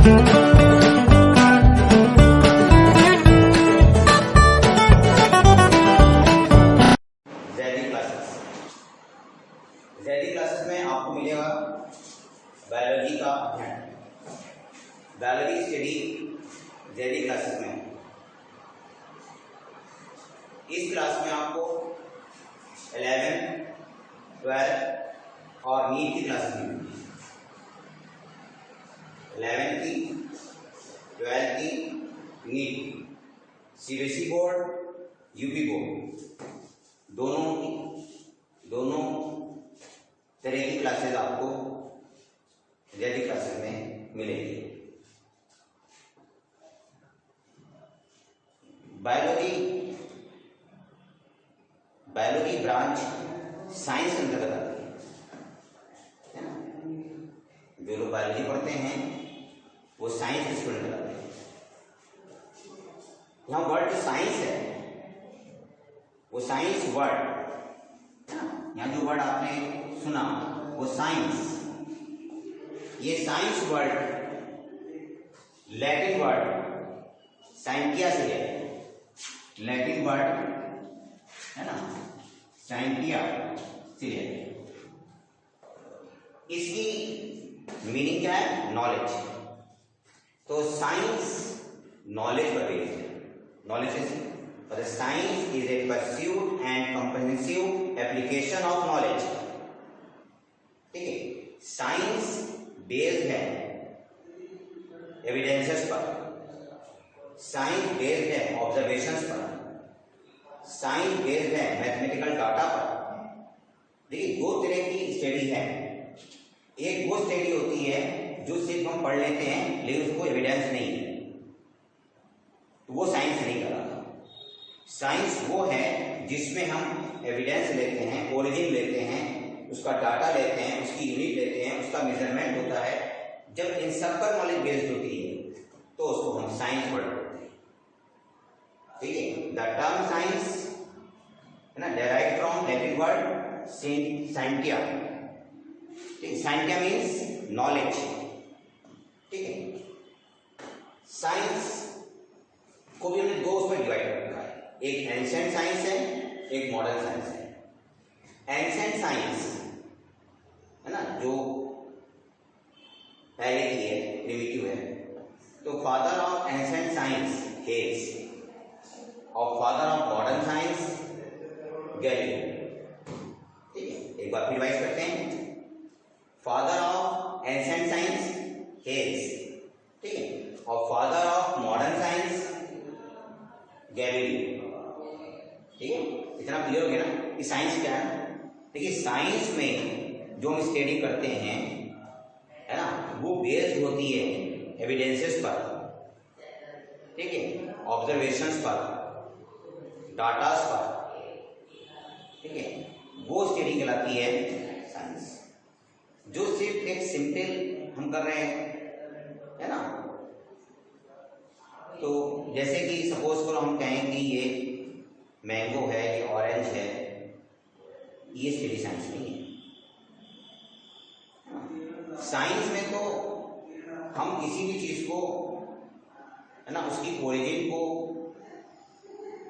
Classes में आपको मिलेगा बायोलॉजी का अध्ययन, बायोलॉजी स्टडी जेडी क्लासेस में। इस क्लास में आपको 11, 12 और नीट की क्लासेस मिलेंगी। 11 की, 12 की, NEET, CBSE board, UP board, दोनों तरह की क्लासेस आपको जेडी क्लासेस में मिलेगी। बायोलॉजी ब्रांच साइंस के अंतर्गत आती है ना। जो लोग बायोलॉजी पढ़ते हैं वो साइंस के स्टूडेंट आते हैं। यहाँ वर्ड जो साइंस है वो साइंस वर्ड है ना। यहाँ जो वर्ड आपने सुना वो साइंस, ये science word Latin word scientia से है। लैटिन वर्ड है ना, साइंटिया से है। इसकी मीनिंग क्या है? नॉलेज। तो साइंस नॉलेज पर बेस्ड है। नॉलेज कैसे? Science is a pursuit and comprehensive application of knowledge. ठीक है, साइंस बेस्ड है एविडेंसेस पर, साइंस बेस्ड है ऑब्जर्वेशंस पर, साइंस बेस्ड है मैथमेटिकल डाटा पर। देखिए, दो तरह की स्टडी है। एक वो स्टडी होती है जो सिर्फ हम पढ़ लेते हैं लेकिन उसको एविडेंस नहीं है, तो वो साइंस नहीं कर रहा। साइंस वो है जिसमें हम एविडेंस लेते हैं, ओरिजिन लेते हैं, उसका डाटा लेते हैं, उसकी यूनिट लेते हैं, उसका मेजरमेंट होता है। जब इन सब पर नॉलेज बेस्ड होती है तो उसको हम साइंस वर्ड बोलते हैं। ठीक है, द टर्म साइंस है ना derive from Latin word scientia. Scientia means knowledge. ठीक है, साइंस को भी हमने दो उसमें डिवाइड कर रखा है। एक एंशिएंट साइंस है, एक मॉडर्न साइंस है। एंशिएंट साइंस है ना, जो पहले की है, प्रिमिटिव है। तो फादर ऑफ एंशिएंट साइंस हेज और father of modern science Galileo. ठीक है, एक बार फिर रिवाइज करते हैं। फादर ऑफ एंशिएंट साइंस हेज, ठीक है, और father of modern science Galileo. ठीक है, इतना क्लियर हो गया ना कि साइंस क्या है। देखिए, साइंस में जो हम स्टडी करते हैं है ना, वो बेस्ड होती है एविडेंसेस पर, ठीक है, ऑब्जर्वेशंस पर, डाटास पर। ठीक है, वो स्टडी कहलाती है साइंस। जो सिर्फ एक सिंपल हम कर रहे हैं है ना, तो जैसे कि सपोज करो हम कहें कि ये मैंगो है, ये ऑरेंज है, ये स्टडी साइंस नहीं है। साइंस में तो हम किसी भी चीज को है ना, उसकी ओरिजिन को,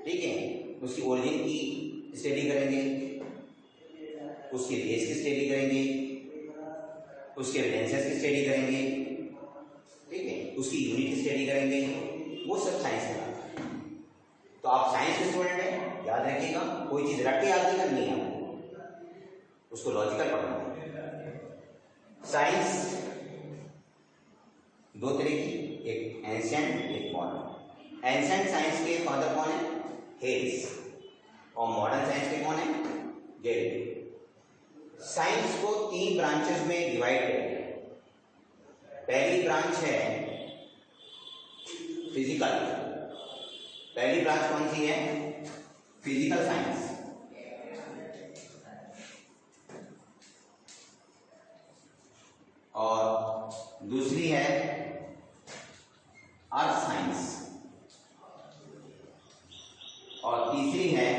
ठीक है, उसकी ओरिजिन की स्टडी करेंगे, उसके बेस की स्टडी करेंगे, उसके एविडेंसेस की स्टडी करेंगे, ठीक है, उसकी यूनिट की स्टडी करेंगे। वो सब साइंस में आता है। तो आप साइंस के स्टूडेंट हैं, याद रखिएगा, कोई चीज रट के याद नहीं करनी है, उसको लॉजिकल पढ़ना है। साइंस दो तरह की, एक एंशिएंट, एक मॉडर्न। एंशिएंट साइंस के फादर कौन है? हेज। और मॉडर्न साइंस के कौन है? गैलीलियो। साइंस को 3 ब्रांचेस में डिवाइड करें। पहली ब्रांच है फिजिकल। पहली ब्रांच कौन सी है? Physical science. और दूसरी है अर्थ साइंस। और तीसरी है,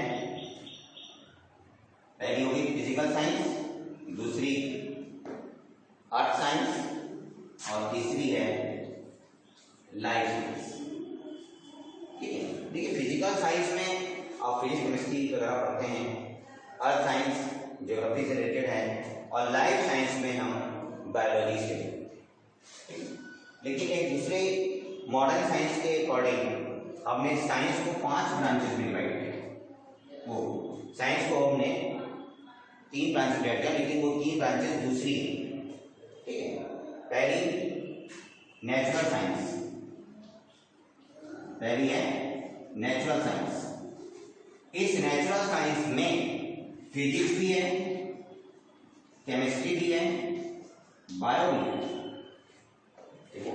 पहली होगी फिजिकल साइंस, दूसरी अर्थ साइंस, और तीसरी है ज्योग्राफी से रिलेटेड है, और लाइफ साइंस में हम बायोलॉजी से रिलेटेड। लेकिन एक दूसरे मॉडर्न साइंस के अकॉर्डिंग हमने साइंस को 5 ब्रांचेस में डिवाइड किया। वो साइंस को हमने 3 ब्रांचेस डिवाइड किया, लेकिन वो 3 ब्रांचेस दूसरी है, ठीक है। पहली नेचुरल साइंस, पहली है नेचुरल साइंस। इस नेचुरल साइंस में फिजिक्स भी है, केमिस्ट्री भी है, बायो भी है, ठीक है।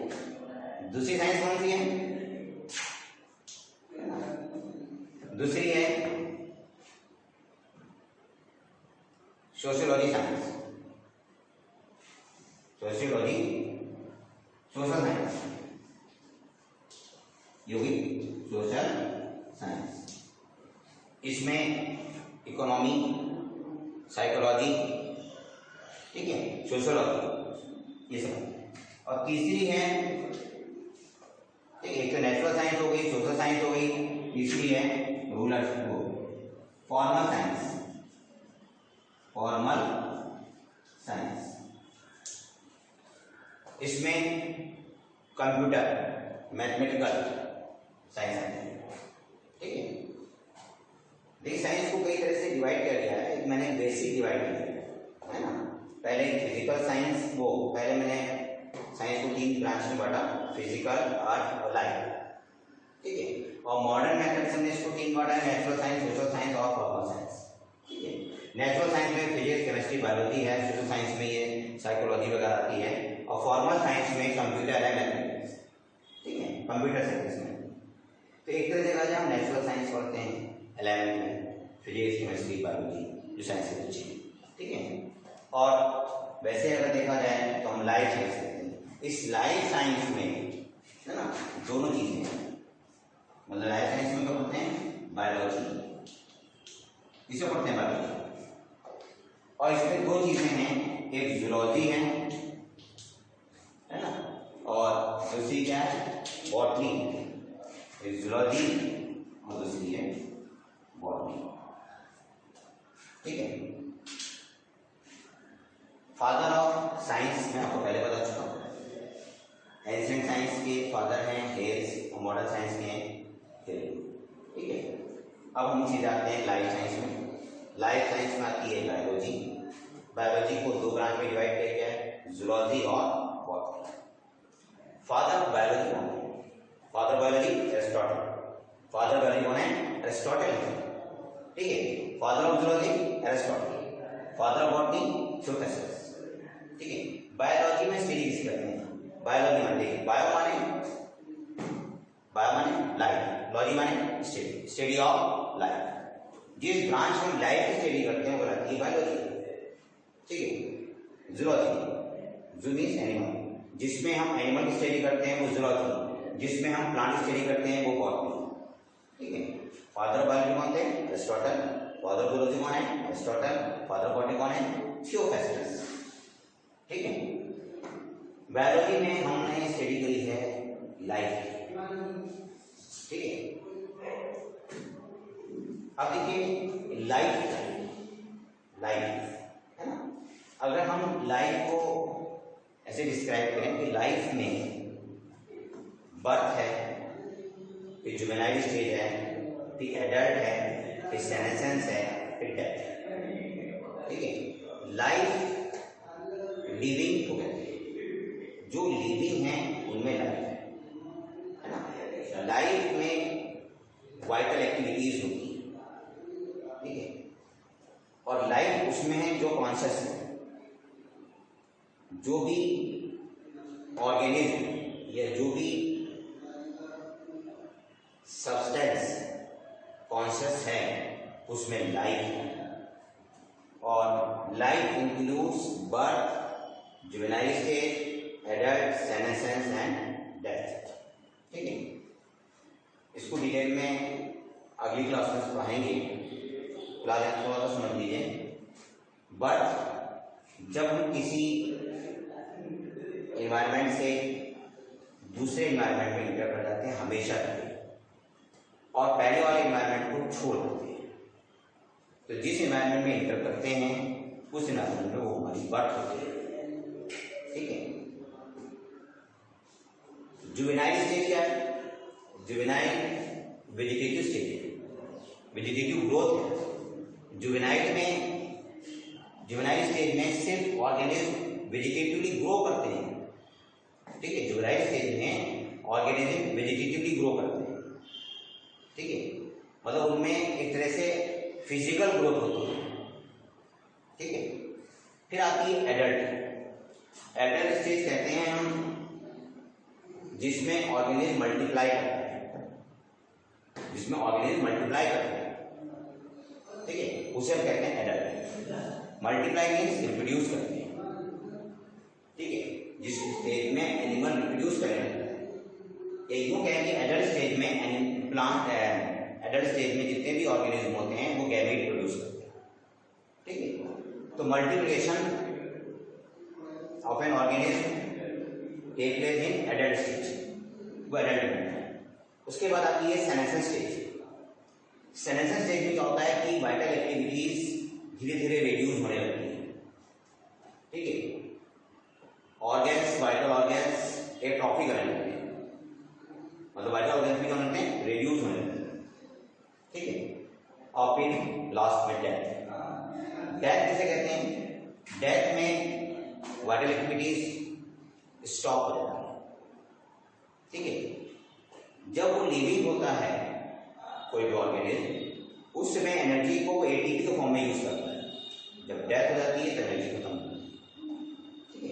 दूसरी साइंस कौन सी है? दूसरी है sociology science, sociology, social science, ये भी सोशल साइंस। इसमें इकोनॉमी, साइकोलॉजी, ठीक है, सोशियोलॉजी, ये सब। और तीसरी है, एक तो नेचुरल साइंस हो गई, सोशल साइंस हो गई, तीसरी है रूरल वो फॉर्मल साइंस, फॉर्मल साइंस। इसमें कंप्यूटर, मैथमेटिकल साइंस है, ठीक है। देखिए साइंस को कई तरह से डिवाइड किया गया है, मैंने बेसिक डिवाइड किया है ना। पहले फिजिकल साइंस, वो पहले मैंने साइंस को 3 ब्रांच में बांटा, फिजिकल, आर्ट और लाइफ, ठीक है। और मॉडर्न मेथड से हमने इसको 3 बांटा है, नेचुरल साइंस, सोशल साइंस और फॉर्मल साइंस, ठीक है। नेचुरल साइंस में फिजिक्स, केमिस्ट्री, बायोलॉजी है, सोशल साइंस में ये साइकोलॉजी वगैरह आती है, और फॉर्मल साइंस में कंप्यूटर है, मैथमेटिक्स, ठीक है, कंप्यूटर साइंस में। तो एक तरह से कहा जाए हम नेचुरल साइंस पढ़ते हैं 11th में, फिजिक्स, केमिस्ट्री, बायोलॉजी, जो साइंस से पूछी, ठीक है। और वैसे अगर देखा जाए तो हम लाइफ साइंस लेते हैं। इस लाइफ साइंस में है ना दोनों चीजें हैं, मतलब लाइफ साइंस में क्या पढ़ते हैं? बायोलॉजी, इसे पढ़ते हैं बायोलॉजी। और इसमें 2 चीजें हैं, एक जूलॉजी है ना, और दूसरी क्या है? बॉटनी। एक जूलॉजी और दूसरी है बॉटनी, ठीक है। फादर ऑफ साइंस मैं आपको पहले बता चुका हूँ। एंशिएंट साइंस के फादर हैं हेल्स, और मॉडर्न साइंस के हैं हेल, ठीक है। अब हम सीधे आते हैं लाइफ साइंस में। लाइफ साइंस में आती है बायोलॉजी। बायोलॉजी को 2 ब्रांच में डिवाइड किया गया है, जूलॉजी और बॉटनी। फादर ऑफ बायोलॉजी कौन है? Father biology Aristotle. Father biology कौन है? एरिस्टोटल, ठीक है। Father of zoology Aristotle, father of botany Theophrastus, ठीक है। बायोलॉजी में स्टडी किसी करते हैं? बायोलॉजी माने देखिए, बायो माने लाइफ, लॉजी माने स्टडी, स्टडी ऑफ लाइफ। जिस ब्रांच में हम लाइफ की स्टडी करते हैं वो रहती है बायोलॉजी, ठीक है। जूलॉजी, जू मीन्स एनिमल, जिसमें हम एनिमल की स्टडी करते हैं वो जूलॉजी, जिसमें हम प्लांट की स्टडी करते हैं वो बॉटनी, ठीक है। फादर बायोलॉजी कौन थे? एरिस्टोटल। फादर जूलॉजी कौन है? एरिस्टोटल। फादर बॉटनी कौन है? थियोफेस्टस, ठीक है। बायोलॉजी में हमने स्टडी करी है लाइफ, ठीक है। अब देखिए लाइफ है ना, अगर हम लाइफ को ऐसे डिस्क्राइब करें कि लाइफ में बर्थ है, फिर जुवेनाइल स्टेज है, फिर एडल्ट है, फिर सेनेसेंस है, फिर डेथ है, ठीक है। लाइफ लिविंग हो गया, जो लिविंग है उनमें लाइफ है ना। लाइफ में वाइटल एक्टिविटीज होती है, ठीक है। और लाइफ उसमें है जो कॉन्शियस है, जो भी ऑर्गेनिज्म या जो भी सब्सटेंस कॉन्शियस है उसमें लाइफ है। और life includes birth, juvenile stage, adult, senescence and death, ठीक है। इसको डिटेल में अगली क्लास में पढ़ाएंगे, फिलहाल थोड़ा सा समझ लीजिए। बट जब हम किसी एनवायरनमेंट से दूसरे एनवायरनमेंट में इंटर कर जाते हैं हमेशा के लिए, और पहले वाले एनवायरनमेंट को छोड़ देते हैं, तो जिस एनवायरनमेंट में इंटर करते हैं उस एनवायरमेंट में वो हमारी बर्थ होती है। ठीक है। जुवेनाइल स्टेज क्या है? जुवेनाइल वेजिटेटिव स्टेज है, वेजिटेटिव ग्रोथ है। जुवेनाइल स्टेज में सिर्फ ऑर्गेनिज्म वेजिटेटिवली ग्रो करते हैं। ठीक है। जुवेनाइल स्टेज में ऑर्गेनिज्म वेजिटेटिवली ग्रो करते हैं। ठीक है। मतलब उनमें एक तरह से फिजिकल ग्रोथ होती है। ठीक है। फिर आती है एडल्ट। एडल्ट स्टेज कहते हैं हम जिसमें ऑर्गेनिज्म मल्टीप्लाई करता है, जिसमें ऑर्गेनिज्म मल्टीप्लाई करता है। ठीक है। उसे हम कहते हैं एडल्ट। मल्टीप्लाई मीन्स रिप्रोड्यूस करते हैं। ठीक है। जिस स्टेज में एनिमल रिप्रोड्यूस करने लगता है, एक यूं कहें कि एडल्ट स्टेज में प्लांट एडल्ट स्टेज में जितने भी ऑर्गेनिज्म होते हैं वो गैमेट प्रोड्यूस करते हैं। ठीक है। तो multiplication of an organism take place in adult stage, वो एडल्ट बनता है। उसके बाद आती है सेनेसन स्टेज। सेनेसन स्टेज में क्या होता है कि वाइटल एक्टिविटीज धीरे धीरे रिड्यूस होने लगती है। ठीक है। ऑर्गन्स, वाइटल ऑर्गन्स एट्रोफी करने लगते हैं, मतलब वाइटल ऑर्गन्स भी क्या होते हैं? रिड्यूस होने लगते हैं। ठीक है। और फिर लास्ट में डेथ। डेथ किसे कहते हैं? डेथ में वाइटल एक्टिविटीज स्टॉप हो जाता है। ठीक है। जब वो लिविंग होता है कोई भी ऑर्गेनिज्म, उस समय एनर्जी को एटीपी के फॉर्म में यूज करता है। जब डेथ हो जाती है तो एनर्जी खत्म हो जाती है। ठीक है।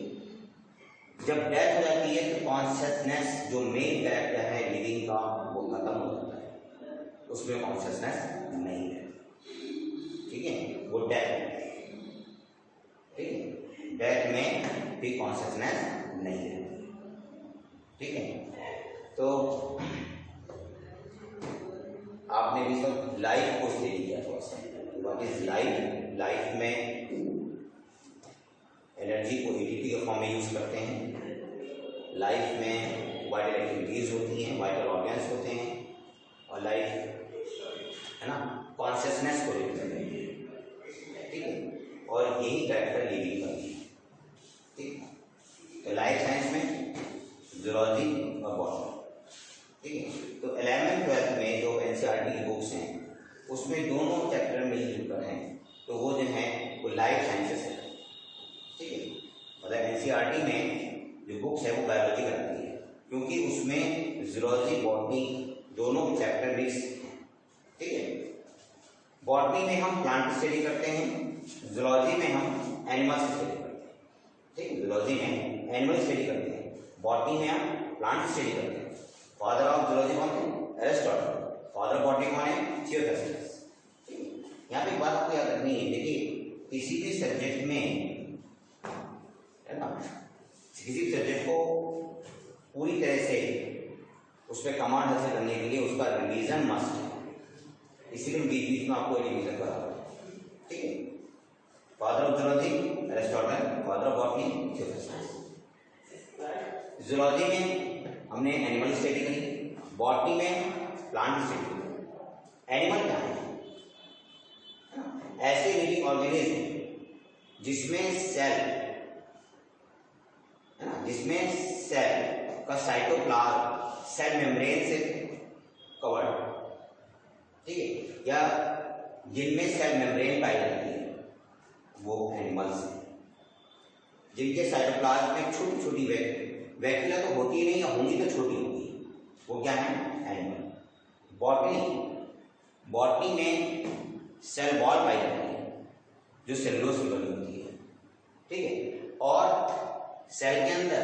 जब डेथ हो जाती है तो कॉन्शियसनेस, जो मेन कैरेक्टर है लिविंग का, वो खत्म हो जाता है, उसमें कॉन्शियसनेस नहीं है। ठीक है। वो डेथ है। ठीक है। डेथ में भी कॉन्शियसनेस नहीं है। ठीक है। तो आपने भी सब लाइफ को स्टडी किया थोड़ा सा, व्हाट इज लाइफ। लाइफ में एनर्जी को एटीपी के फॉर्म में यूज करते हैं। लाइफ में वाइटल एक्टिविटीज होती हैं, वाइटल ऑर्गन्स होते हैं, और लाइफ है ना कॉन्शियसनेस को लेकर है। ठीक है। और यही कैरेक्टर लिविंग का है। ठीक है। तो लाइफ साइंस में जूलॉजी और बॉटनी। ठीक है। तो 11th-12th में जो एनसीईआरटी की बुक्स हैं उसमें दोनों चैप्टर मिलजुल कर हैं, तो वो जो है वो लाइफ साइंसेस है। ठीक है। मतलब एनसीईआरटी में जो बुक्स है वो बायोलॉजी कराती है, क्योंकि उसमें जूलॉजी बॉटनी दोनों चैप्टर मिक्स हैं। ठीक है। बॉटनी में हम प्लांट स्टडी करते हैं, जूलॉजी में हम एनिमल्स स्टडी करते हैं। ठीक है। जूलॉजी में एनिमल स्टडी करते हैं, बॉटनी में हम प्लांट स्टडी करते हैं। फादर ऑफ जूलॉजी कौन थे? एरिस्टोटल। फादर बॉटनी कौन है? थियोफिस्टस। ठीक है। यहाँ पे एक बात आपको याद रखनी है, देखिए किसी भी सब्जेक्ट में है ना, किसी भी सब्जेक्ट को पूरी तरह से उस पर कमांड हासिल करने के लिए उसका रिवीजन मस्ट है। इसीलिए बीच बीच में आपको रिवीजन करा। ठीक है। Father of zoology Aristotle, father of botany Theophrastus. Zoology में हमने एनिमल स्टडी करी, बॉटनी में प्लांट स्टडी करी। एनिमल क्या है? ऐसे लिविंग ऑर्गेनिज्म जिसमें सेल है ना, जिसमें सेल का साइटोप्लाज्म सेल मेम्ब्रेन से कवर्ड। ठीक है। या जिनमें सेल मेम्ब्रेन पाई जाती है वो एनिमल्स हैं। जिनके साइटोप्लाज्म में छोटी छोटी वैक्यूला तो होती नहीं, या होंगी तो छोटी होगी, वो क्या है? एनिमल। बॉटनी में सेल वॉल पाई जाती है जो सेलुलोज से बनी होती है। ठीक है। और सेल के अंदर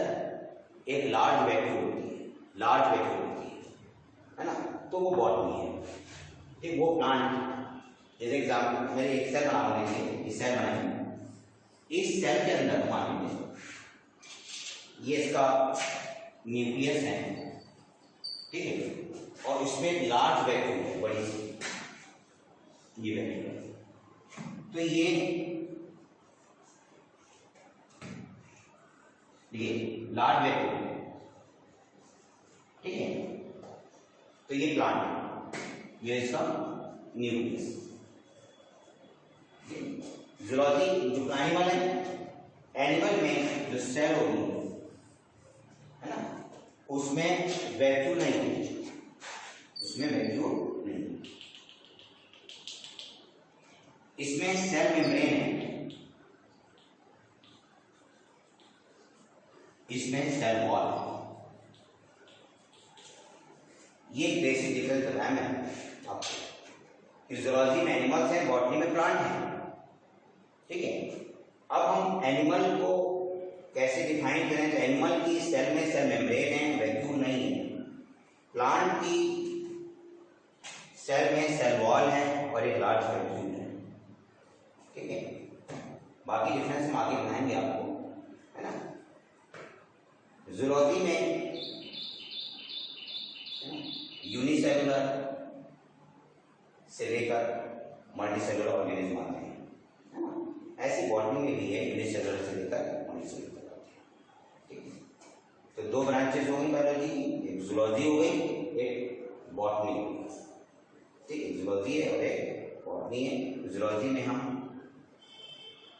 एक लार्ज वैक्यूल होती है ना, तो वो बॉटनी है। ठीक। वो प्लांट, जैसे एग्जाम्पल मेरे एक सेल बना लीजिए, इस सेल बनाएंगे, इस सेल के अंदर मान लीजिए ये इसका न्यूक्लियस है। ठीक है। और इसमें एक लार्ज वैक्यूल है, बड़ी सी ये वैक्यूल है। तो ये लार्ज वैक्यूल है। ठीक है। तो ये प्लांट है, ये इसका न्यूक्लियस। जूलॉजी जो एनिमल है, एनिमल में जो सेल होगी है ना, उसमें वैक्यूम नहीं होगी, उसमें वैक्यूम नहीं, इसमें सेल मेम्ब्रेन है, इसमें सेल वॉल है। ये बेसिक डिफरेंस बताया मैंने आपको। फिजियोलॉजी में एनिमल्स हैं, बॉटनी में प्लांट है, ठीक है। अब हम एनिमल को कैसे डिफाइन करें, तो एनिमल की सेल में सेल मेम्ब्रेन है, वैक्यूम नहीं है। प्लांट की सेल में सेल वॉल है और एक लार्ज वैक्यूम है, ठीक है। बाकी डिफरेंस हम आगे बताएंगे आपको, है ना। जूलॉजी में यूनिसेलुलर से लेकर मल्टीसेलुलर ऑर्गेनिज्म आते हैं, है ना। ऐसी बॉटनी में भी है, यूनिसेलुलर से लेकर मल्टीसेलुलर तक आते हैं, ठीक है। तो दो ब्रांचेस हो गई बायोलॉजी की, एक जूलॉजी हो गई, एक बॉटनी हो गई, ठीक है। जूलॉजी है और एक बॉटनी है। जूलॉजी में हम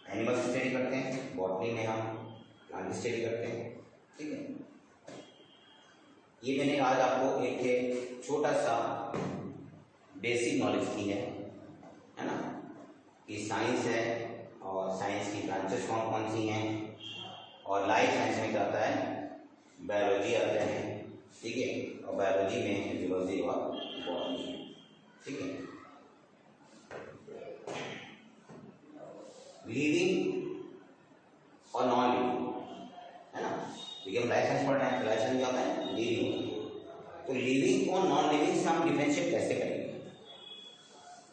एनिमल स्टडी करते हैं, बॉटनी में हम प्लांट स्टडी करते हैं, ठीक है। ये मैंने आज आपको एक छोटा सा बेसिक नॉलेज की है ना, कि साइंस है और साइंस की ब्रांचेस कौन कौन सी हैं, और लाइफ साइंस में क्या आता है, बायोलॉजी आता है, ठीक है, और बायोलॉजी में जूलॉजी और बॉटनी है, ठीक है। लिविंग और नॉन लिविंग, है ना, क्योंकि हम लाइफ साइंस पढ़ रहे हैं, तो लाइफ साइंस क्या होता है, लिविंग। तो लिविंग और नॉन लिविंग से हम डिफरेंशिएट कैसे करेंगे,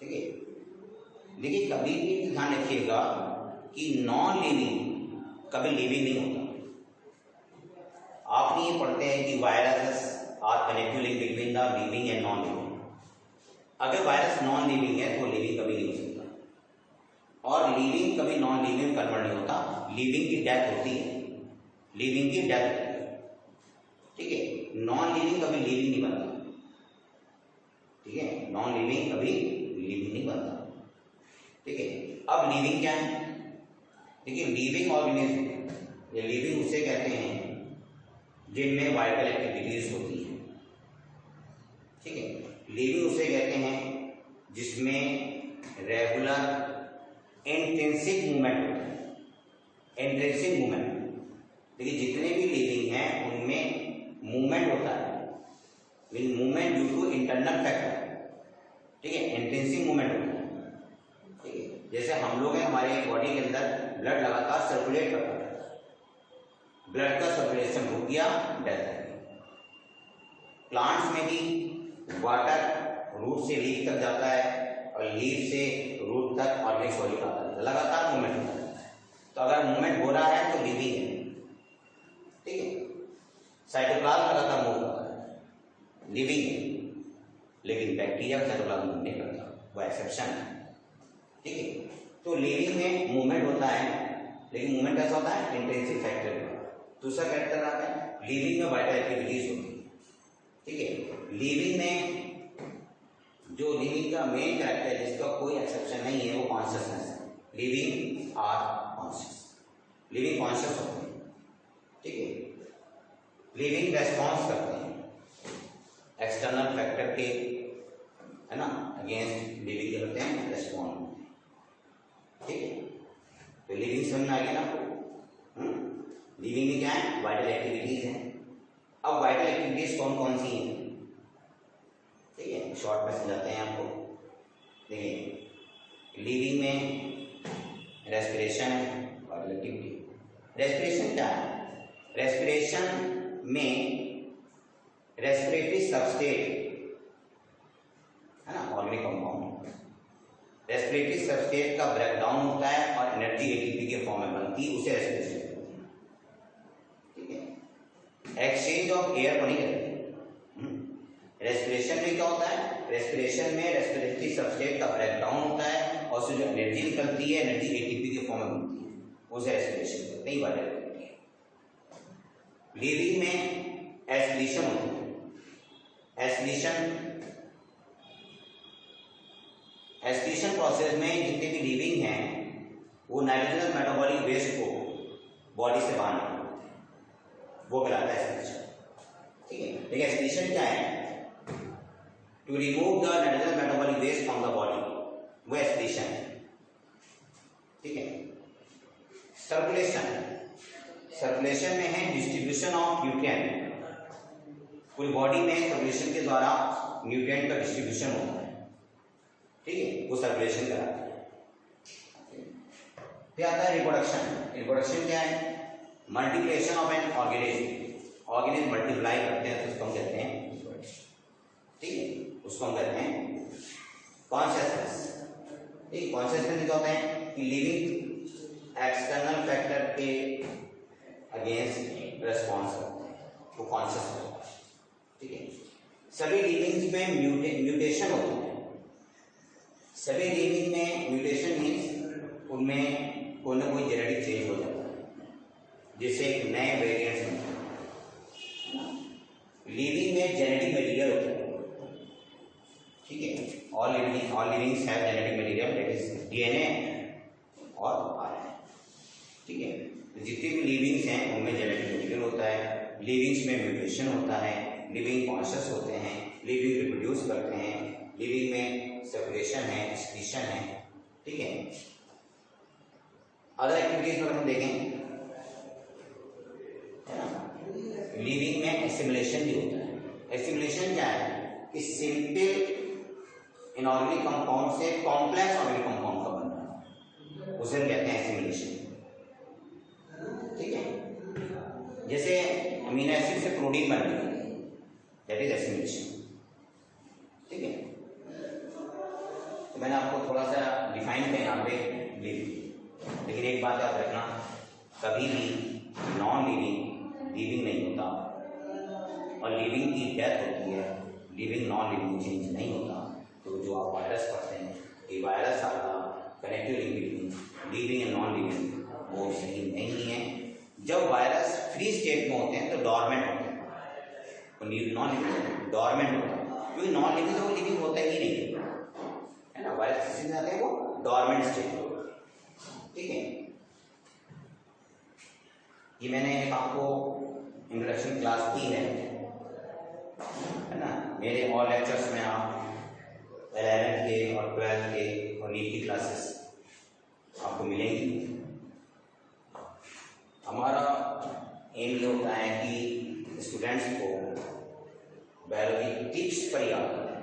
ठीक है। देखिए, कभी भी ध्यान रखिएगा कि नॉन लिविंग कभी लिविंग नहीं होता। आप ये पढ़ते हैं कि virus are connective link between the living and non living. अगर वायरस नॉन लिविंग है तो लिविंग कभी नहीं हो सकता, और लिविंग कभी नॉन लिविंग कन्वर्ट नहीं होता। लिविंग की डेथ होती है, लिविंग की डेथ होती है, ठीक है। नॉन लिविंग कभी लिविंग नहीं बनता, ठीक है। नॉन लिविंग कभी लिविंग नहीं बनता, ठीक है। अब लिविंग क्या है, देखिए, लिविंग ऑर्गेनिज्म, ये लिविंग उसे कहते हैं जिनमें वाइटल एक्टिविटीज होती है, ठीक है। लिविंग उसे कहते हैं जिसमें रेगुलर इंटेंसिव मूवमेंट होता है, इंटेंसिव मूवमेंट। देखिए, जितने भी लिविंग हैं उनमें मूवमेंट होता है, mean movement due to internal factor, ठीक है, इंटेंसिव मूवमेंट होता है, ठीक है। जैसे हम लोग हैं, हमारे बॉडी के अंदर ब्लड लगातार सर्कुलेट करता है, ब्लड का सर्कुलेशन रुक गया, डेथ है। प्लांट्स में भी वाटर रूट से लीफ तक जाता है और लीफ से रूट तक ऑर्गेनिक सॉल्यूट आता है, लगातार मूवमेंट होता है। तो अगर मूवमेंट हो रहा है तो लिविंग है, ठीक है। साइटोप्लाज्म लगातार मूव करता है, लिविंग है। लेकिन बैक्टीरिया का साइटोप्लाज्म मूव नहीं करता, वो एक्सेप्शन है, ठीक है। तो लिविंग में मूवमेंट होता है, लेकिन मूवमेंट कैसा होता है, इंटेंसिव फैक्टर। दूसरा कैरेक्टर आता है, लिविंग में वाइटल एक्टिविटीज होती है, ठीक है। लिविंग में जो लिविंग का मेन कैरेक्टर है, जिसका कोई एक्सेप्शन नहीं है, वो कॉन्शियसनेस है। Living are conscious, living conscious होते हैं, ठीक है। लिविंग रेस्पॉन्स करते हैं एक्सटर्नल फैक्टर के, है ना, अगेंस्ट लिविंग के होते हैं रेस्पॉन्ड, ठीक है। तो लिविंग समझ में आ गया ना आपको। लिविंग में क्या है, वाइटल एक्टिविटीज हैं। अब वाइटल एक्टिविटीज कौन कौन सी हैं, ठीक है, शॉर्ट में समझाते हैं आपको। देखिए, लिविंग में रेस्पिरेशन है, वाइटल एक्टिविटी। रेस्पिरेशन क्या है, रेस्पिरेशन में रेस्पिरेटरी सबस्ट्रेट, है ना, ऑर्गेनिक कंपाउंड, रेस्पिरेटरी सबस्ट्रेट का ब्रेकडाउन होता है और एनर्जी एटीपी के फॉर्म में बनती है, उसे रेस्पिरेशन कहते हैं, ठीक है। एक्सचेंज ऑफ एयर बनी रहती है। रेस्पिरेशन में क्या होता है, रेस्पिरेशन में रेस्पिरेटरी सबस्ट्रेट का ब्रेकडाउन होता है और उससे जो एनर्जी निकलती है, एनर्जी एटीपी के फॉर्म में बनती है, उसे रेस्पिरेशन कहते हैं, वाइटल एक्टिविटी। लिविंग में एस्पिरेशन होती है। एस्पिरेशन प्रोसेस में जितने भी लिविंग हैं वो नाइट्रोजनस मेटाबॉलिक वेस्ट को बॉडी से बाहर निकाल देते हैं, वो कहलाता है एक्सक्रीशन। ठीक है, देखिए एक्सक्रीशन क्या है, to remove the nitrogenous metabolic waste from the body, वो एक्सक्रीशन है। ठीक है, सर्कुलेशन, सर्कुलेशन में है डिस्ट्रीब्यूशन ऑफ न्यूट्रिएंट, पूरी बॉडी में सर्कुलेशन के द्वारा न्यूट्रिएंट का डिस्ट्रीब्यूशन होता है। ठीक है, वो सर्कुलेशन कराता है। फिर आता है रिप्रोडक्शन। रिप्रोडक्शन क्या है, multiplication of an organism, organism multiply करते हैं तो उसको हम कहते हैं रिप्रोडक्शन। ठीक है, उसको हम कहते हैं कॉन्शियसनेस। ठीक, कॉन्शियसनेस क्या होता है कि लिविंग एक्सटर्नल फैक्टर के अगेंस्ट रेस्पॉन्स करते हैं, वो कॉन्शियस होता है। ठीक है, सभी लिविंग्स में म्यूटेशन होता है, सभी लिविंग में म्यूटेशन मीन्स उनमें कोई ना कोई जेनेटिक चेंज हो जाता है, जिससे एक नए वेरिएंट्स बनते हैं। लिविंग में जेनेटिक मटेरियल होता है। ठीक है, all livings have genetic material, that is DNA और आरएनए। ठीक है, जितने भी लिविंग्स हैं उनमें जेनेटिक मटेरियल होता है, लिविंग्स में म्यूटेशन होता है, लिविंग कॉन्शियस होते हैं, लिविंग रिप्रोड्यूस करते हैं, लिविंग में सर्कुलेशन है, एक्सक्रीशन है। ठीक है, अदर एक्टिविटीज अगर हम देखें, लिविंग में एसिमिलेशन भी होता है। एसिमिलेशन क्या है कि सिंपल इनऑर्गेनिक कंपाउंड से कॉम्प्लेक्स ऑर्गेनिक कंपाउंड का बनना, उसे हम कहते हैं एसिमिलेशन। ठीक है, जैसे अमीनो एसिड से प्रोटीन बन रही है, दैट इज एसिमिलेशन। ठीक है, तो मैंने आपको थोड़ा सा डिफाइन किया यहाँ पे लिविंग, लेकिन एक बात याद रखना, कभी भी नॉन लिविंग लिविंग नहीं होता, और लिविंग की डेथ होती है, लिविंग नॉन लिविंग चेंज नहीं होता। तो जो आप वायरस पढ़ते हैं कि वायरस आपका connective link between living and non living, वो सही नहीं है। जब वायरस फ्री स्टेट में होते हैं तो डॉर्मेंट होते हैं, नॉन लिविंग डॉर्मेंट होता है, क्योंकि नॉन लिविंग तो वो लिविंग होता ही नहीं है ना, वायरस किसी में आते हैं वो डॉर्मेंट स्टेट में। ठीक है, ये मैंने आपको इंट्रोडक्शन क्लास दी है ना, मेरे और लेक्चर्स में आप 11th के और 12th के और नीट की क्लासेस आपको मिलेंगी। हमारा एम ये होता है कि स्टूडेंट्स को बायोलॉजी टिप्स पर याद करें,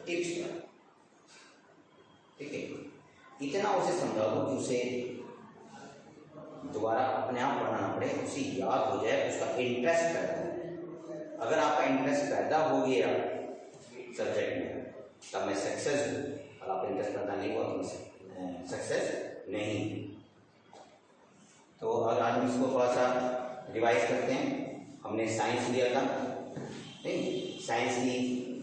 टिप्स पर। ठीक है, इतना उसे समझा दो कि उसे दोबारा अपने आप पढ़ना ना पड़े, उसे याद हो जाए, उसका इंटरेस्ट पैदा हो। अगर आपका इंटरेस्ट पैदा हो गया सब्जेक्ट में तब मैं सक्सेस हूँ, और आपका इंटरेस्ट पैदा नहीं हुआ तो सक्सेस नहीं। तो अगर आज हम इसको थोड़ा सा रिवाइज करते हैं, हमने साइंस लिया था, नहीं साइंस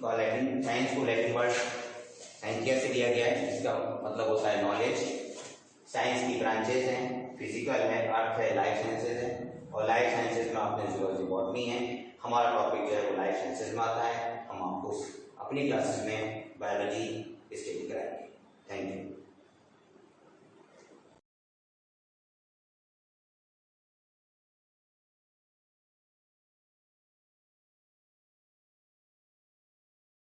को लैटिन वर्ड साइंटिया से लिया गया है, इसका मतलब होता है नॉलेज। साइंस की ब्रांचेज हैं, फिजिकल है, अर्थ है, लाइफ साइंसेज है, और लाइफ साइंसेज में आपने जूलॉजी बॉटनी है। हमारा टॉपिक जो है वो लाइफ साइंसेज में आता है, हम आपको अपनी क्लासेस में बायोलॉजी स्टडी कराएंगे। Thank you.